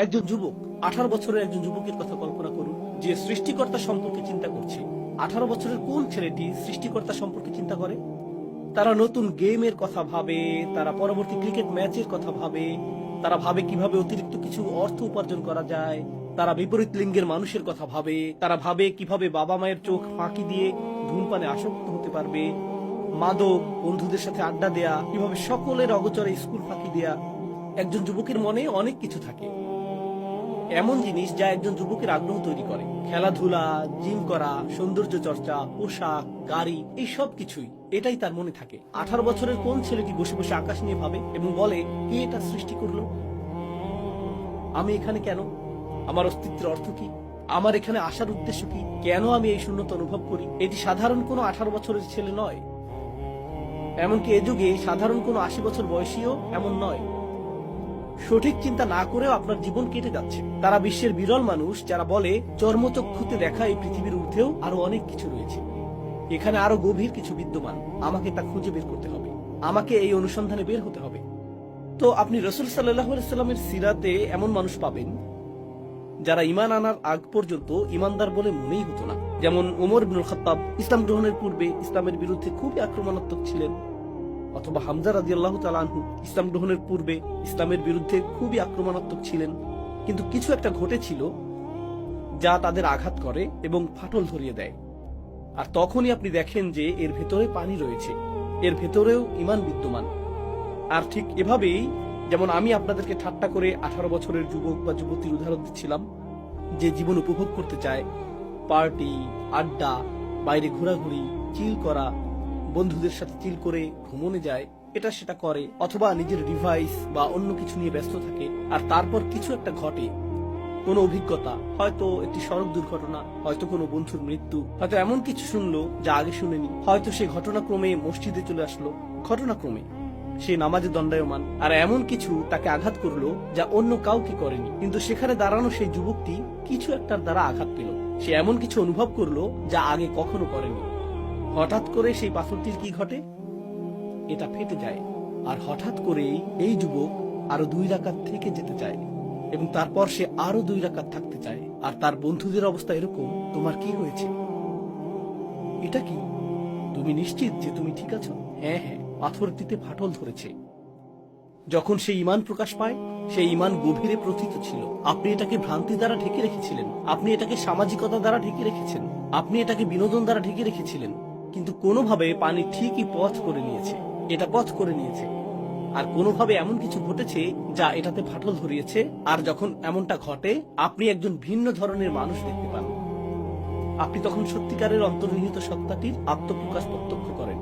একজন যুবক, 18 বছরের একজন যুবকের কথা কল্পনা করুন, যে সৃষ্টিকর্তা সম্পর্কে চিন্তা করছে। 18 বছরের কোন ছেলেটি সৃষ্টিকর্তা সম্পর্কে চিন্তা করে? তারা নতুন গেমের কথা ভাবে, তারা পরবর্তী ক্রিকেট ম্যাচের কথা ভাবে, তারা ভাবে কিভাবে অতিরিক্ত কিছু অর্থ উপার্জন করা যায়, তারা বিপরীত লিঙ্গের মানুষের কথা ভাবে, তারা ভাবে কিভাবে বাবা মায়ের চোখ ফাঁকি দিয়ে ধূমপানে আসক্ত হতে পারবে, মাদক, বন্ধুদের সাথে আড্ডা দেয়া, কিভাবে সকলের অগোচরে স্কুল ফাঁকি দেয়া। একজন যুবকের মনে অনেক কিছু থাকে, এমন জিনিস যা একজন যুবকের আগ্রহ তৈরি করে। খেলাধুলা, জিম করা, সৌন্দর্য চর্চা, পোশাক, গাড়ি, এই সব কিছুই, এটাই তার মনে থাকে। 18 বছরের কোন ছেলেটি বসে বসে আকাশ নিয়ে ভাবে এবং বলে, কে এটা সৃষ্টি করলো? আমি এখানে কেন? আমার অস্তিত্বের অর্থ কি? আমার এখানে আসার উদ্দেশ্য কি? কেন আমি এই শূন্যতা অনুভব করি? এটি সাধারণ কোনো 18 বছরের ছেলে নয়, এমনকি এ যুগে সাধারণ কোনো 80 বছর বয়সীও এমন নয়। সঠিক চিন্তা না করেও আপনার জীবন কেটে যাচ্ছে। তারা বিশ্বের বিরল মানুষ যারা বলে, চর্মচক্ষুতে দেখা এই পৃথিবীর ঊর্ধ্বেও আরো অনেক কিছু রয়েছে, এখানে আরো গভীর কিছু বিদ্যমান, আমাকে তা খুঁজে বের করতে হবে, আমাকে এই অনুসন্ধানে বের হতে হবে। তো আপনি রাসূল সাল্লাল্লাহু আলাইহি ওয়াসাল্লামের সিরাতে এমন মানুষ পাবেন যারা ঈমান আনার আগ পর্যন্ত ঈমানদার বলে মনেই হতো না। যেমন ওমর ইবনুল খাত্তাব ইসলাম গ্রহণের পূর্বে ইসলামের বিরুদ্ধে খুবই আক্রমণাত্মক ছিলেন, অথবা হামজা রাদিয়াল্লাহু তাআলা আনহু ইসলাম গ্রহণের পূর্বে ইসলামের বিরুদ্ধে খুবই আক্রমণাত্মক ছিলেন, কিন্তু কিছু একটা ঘটেছিল যা তাদের আঘাত করে এবং ফাটল ধরিয়ে দেয়। আর তখনই আপনি দেখেন যে এর ভেতরে পানি রয়েছে, এর ভেতরেও ঈমান বিদ্যমান। আর ঠিক এভাবেই, যেমন আমি আপনাদেরকে ঠাট্টা করে 18 বছরের যুবক বা যুবতীর উদাহরণ দিচ্ছিলাম, যে জীবন উপভোগ করতে চায়, পার্টি, আড্ডা, বাইরে ঘোরাঘুরি, চিল করা, বন্ধুদের সাথে চিল করে ভ্রমণে যায়, এটা সেটা করে, অথবা নিজের ডিভাইস বা অন্য কিছু নিয়ে ব্যস্ত থাকে, আর তারপর কিছু একটা ঘটে, কোনো অভিজ্ঞতা, হয়তো একটি সড়ক দুর্ঘটনা, হয়তো কোনো বন্ধুর মৃত্যু, হয়তো এমন কিছু শুনলো যা আগে শুনেনি, হয়তো সে ঘটনাক্রমে মসজিদে চলে আসলো, ঘটনাক্রমে সে নামাজে দণ্ডায়মান, আর এমন কিছু তাকে আঘাত করলো যা অন্য কাউকে করেনি, কিন্তু সেখানে দাঁড়ানো সেই যুবকটি কিছু একটার দ্বারা আঘাত পেল, সে এমন কিছু অনুভব করলো যা আগে কখনো করেনি। হঠাৎ করে সেই পাথরটির কি ঘটে? এটা ফেটে যায়, আর হঠাৎ করেই এই যুবক আরো 2 রাকাত থেকে যেতে চায়, এবং তারপর সে আরো 2 রাকাত থাকতে চায়। আর তার বন্ধুদের অবস্থা এরকম, তোমার কি হয়েছে? এটা কি? তুমি নিশ্চিত যে তুমি ঠিক আছো? হ্যাঁ হ্যাঁ, পাথরটিতে ফাটল ধরেছে। যখন সে ঈমান প্রকাশ পায়, সেই ঈমান গভীরে প্রথিত ছিল। আপনি এটাকে ভ্রান্তি দ্বারা ঢেকে রেখেছিলেন, আপনি এটাকে সামাজিকতা দ্বারা ঢেকে রেখেছেন, আপনি এটাকে বিনোদন দ্বারা ঢেকে রেখেছিলেন, কিন্তু কোনোভাবে পানি ঠিকই পথ করে নিয়েছে, এটা পথ করে নিয়েছে। আর কোনোভাবে এমন কিছু ঘটেছে যা এটাতে ফাটল ধরিয়েছে, আর যখন এমনটা ঘটে, আপনি একজন ভিন্ন ধরনের মানুষ দেখতে পান। আপনি তখন সত্যিকারের অন্তর্নিহিত সত্তাটির আত্মপ্রকাশ প্রত্যক্ষ করেন।